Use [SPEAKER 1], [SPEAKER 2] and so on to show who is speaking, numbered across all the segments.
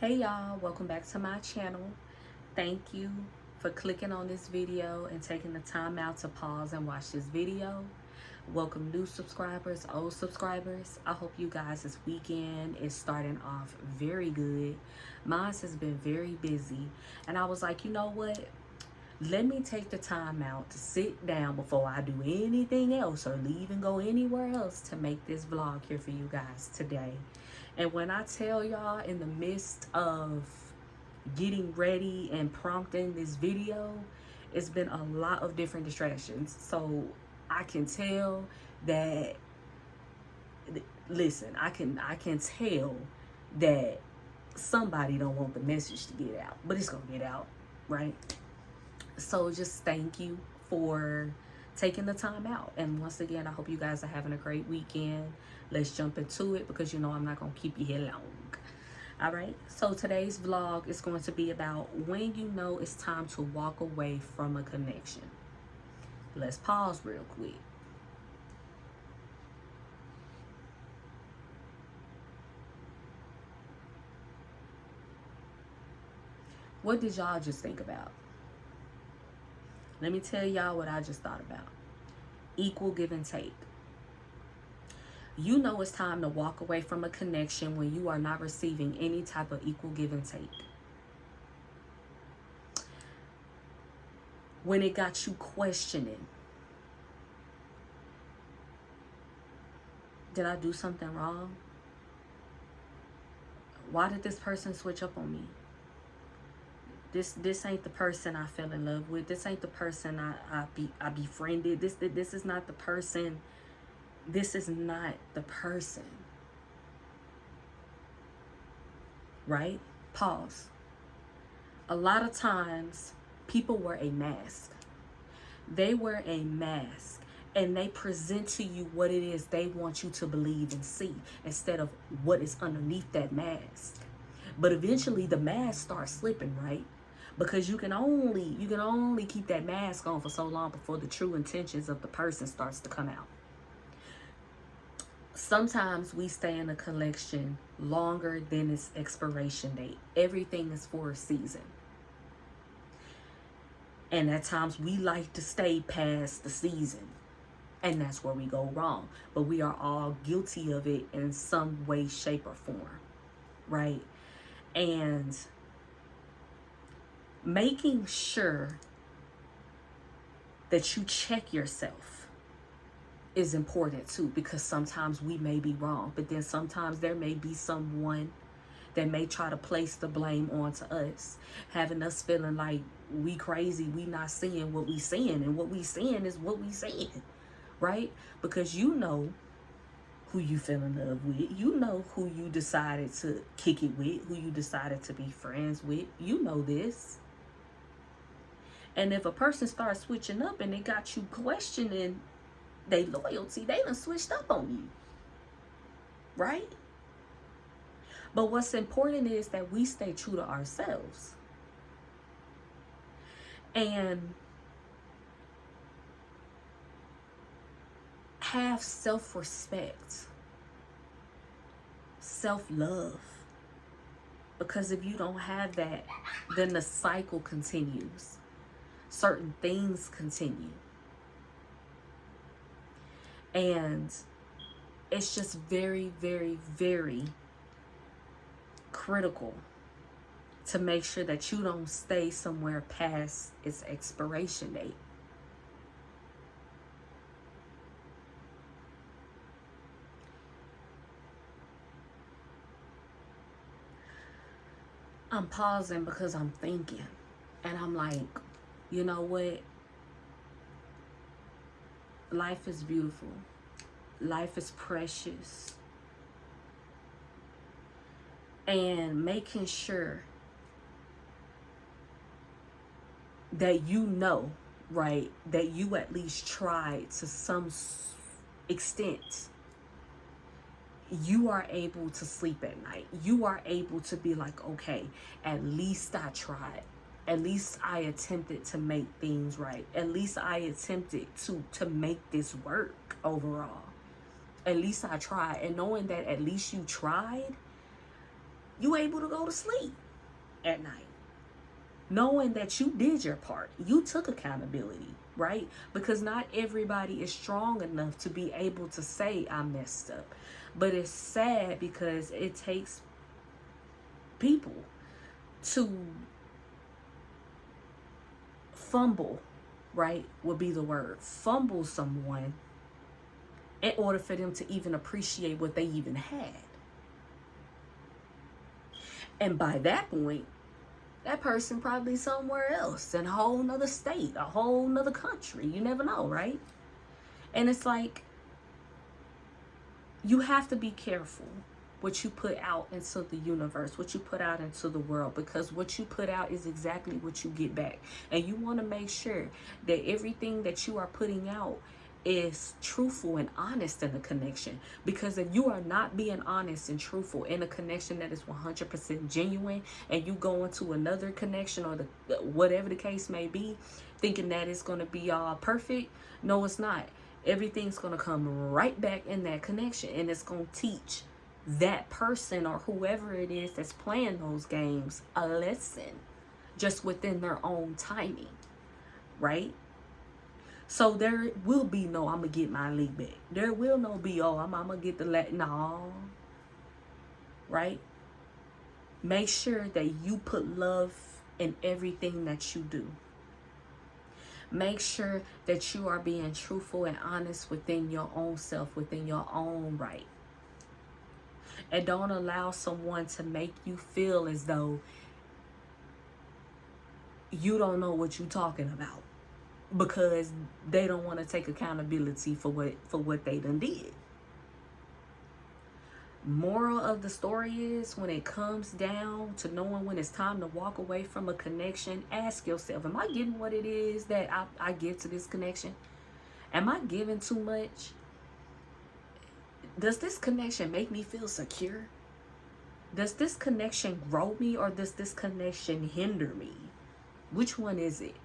[SPEAKER 1] Hey y'all, welcome back to my channel. Thank you for clicking on this video and taking the time out to pause and watch this video. Welcome new subscribers, old subscribers. I hope you guys this weekend is starting off very good. Mine has been very busy and I was like, you know what? Let me take the time out to sit down before I do anything else or leave and go anywhere else to make this vlog here for you guys today. And when I tell y'all, in the midst of getting ready and prompting this video, it's been a lot of different distractions. So I can tell that, listen, I can tell that somebody don't want the message to get out, but it's gonna get out, right? So just thank you for taking the time out. And once again, I hope you guys are having a great weekend. Let's jump into it because you know I'm not going to keep you here long. All right. So today's vlog is going to be about when you know it's time to walk away from a connection. Let's pause real quick. What did y'all just think about? Let me tell y'all what I just thought about. Equal give and take. You know it's time to walk away from a connection when you are not receiving any type of equal give and take. When it got you questioning, did I do something wrong? Why did this person switch up on me? This ain't the person I fell in love with. This ain't the person I befriended. This is not the person. This is not the person. Right? Pause. A lot of times people wear a mask. They wear a mask and they present to you what it is they want you to believe and see instead of what is underneath that mask. But eventually the mask starts slipping, right? Because you can only keep that mask on for so long before the true intentions of the person starts to come out. Sometimes we stay in a collection longer than its expiration date. Everything is for a season. And at times we like to stay past the season. And that's where we go wrong. But we are all guilty of it in some way, shape, or form. Right? And making sure that you check yourself is important too, because sometimes we may be wrong, but then sometimes there may be someone that may try to place the blame onto us, having us feeling like we crazy, we not seeing what we seeing, and what we seeing is what we seeing, right? Because you know who you fell in love with, you know who you decided to kick it with, who you decided to be friends with, you know this. And if a person starts switching up and they got you questioning their loyalty, they done switched up on you. Right? But what's important is that we stay true to ourselves. And have self-respect. Self-love. Because if you don't have that, then the cycle continues. Certain things continue. And it's just very, very, very critical to make sure that you don't stay somewhere past its expiration date. I'm pausing because I'm thinking. And I'm like, you know what? Life is beautiful. Life is precious. And making sure that you know, right, that you at least tried to some extent. You are able to sleep at night. You are able to be like, okay, at least I tried. At least I attempted to make things right. At least I attempted to make this work overall. At least I tried. And knowing that at least you tried you able to go to sleep at night, knowing that you did your part. You took accountability, right? Because not everybody is strong enough to be able to say, I messed up. But it's sad because it takes people to fumble, right, would be the word. Fumble someone in order for them to even appreciate what they even had. And by that point, that person probably somewhere else, in a whole nother state, a whole nother country. You never know, right? And it's like, you have to be careful what you put out into the universe, what you put out into the world, because what you put out is exactly what you get back. And you want to make sure that everything that you are putting out is truthful and honest in the connection. Because if you are not being honest and truthful in a connection that is 100% genuine, and you go into another connection, or the whatever the case may be, thinking that it's going to be all perfect, no, it's not. Everything's going to come right back in that connection, and it's going to teach that person or whoever it is that's playing those games a lesson, just within their own timing, right? So there will be no, I'm gonna get my league back. There will no be, oh, I'm gonna get the no, right? Make sure that you put love in everything that you do. Make sure that you are being truthful and honest within your own self, within your own right. And don't allow someone to make you feel as though you don't know what you're talking about, because they don't want to take accountability for what they done did. Moral of the story is, when it comes down to knowing when it's time to walk away from a connection, ask yourself, am I getting what it is that I give to this connection? Am I giving too much? Does this connection make me feel secure? Does this connection grow me, or does this connection hinder me? Which one is it?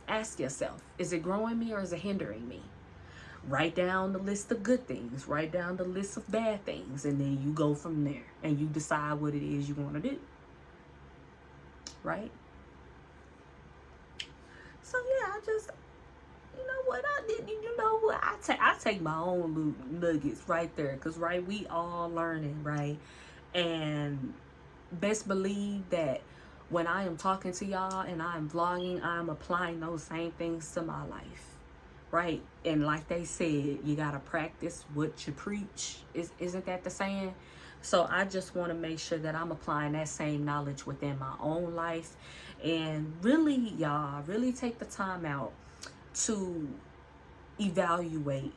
[SPEAKER 1] Ask yourself, is it growing me or is it hindering me? Write down the list of good things, write down the list of bad things, and then you go from there and you decide what it is you want to do, right? So yeah, I just, you know what I did, you know what, I take my own little nuggets right there, because right, we all learning, right? And best believe that when I am talking to y'all and I am vlogging, I'm applying those same things to my life, right? And like they said, you gotta practice what you preach. Isn't that the saying? So I just want to make sure that I'm applying that same knowledge within my own life. And really, y'all, really take the time out to evaluate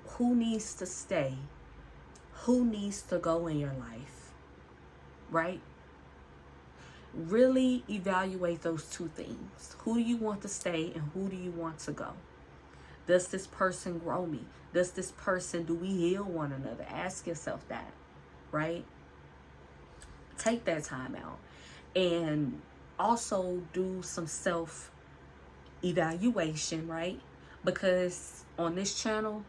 [SPEAKER 1] who needs to stay, who needs to go in your life, right? Really evaluate those two things. Who do you want to stay and who do you want to go? Does this person grow me? Does this person, do we heal one another? Ask yourself that, right? Take that time out. And also do some self-evaluation, right? Because on this channel,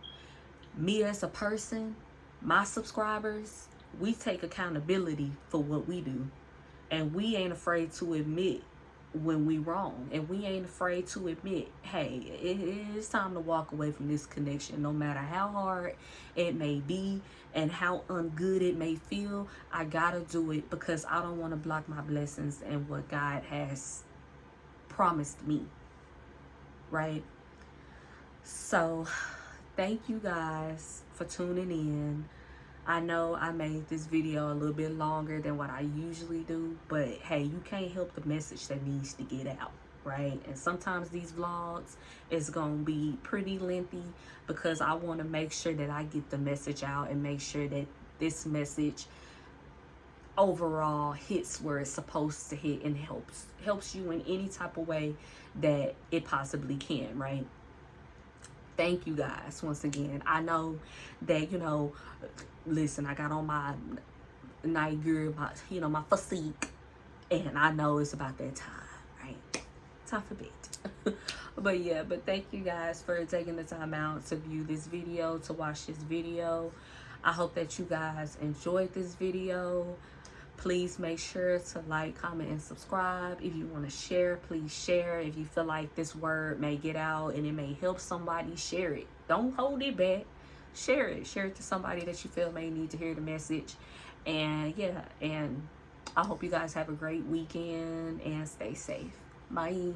[SPEAKER 1] me as a person, my subscribers, we take accountability for what we do. And we ain't afraid to admit when we wrong. And we ain't afraid to admit, hey, it's time to walk away from this connection. No matter how hard it may be and how ungood it may feel, I gotta do it, because I don't want to block my blessings and what God has promised me, right? So thank you guys for tuning in. I know I made this video a little bit longer than what I usually do, but hey, you can't help the message that needs to get out, right? And sometimes these vlogs is gonna be pretty lengthy, because I want to make sure that I get the message out and make sure that this message overall hits where it's supposed to hit and helps you in any type of way that it possibly can, right? Thank you guys once again. I know that, you know, listen, I got on my night gear, my physique, and I know it's about that time, right? Time for bed. But yeah, but thank you guys for taking the time out to view this video, to watch this video. I hope that you guys enjoyed this video. Please make sure to like, comment, and subscribe. If you want to share, please share. If you feel like this word may get out and it may help somebody, share it. Don't hold it back. Share it. Share it to somebody that you feel may need to hear the message. And yeah, and I hope you guys have a great weekend and stay safe. Bye.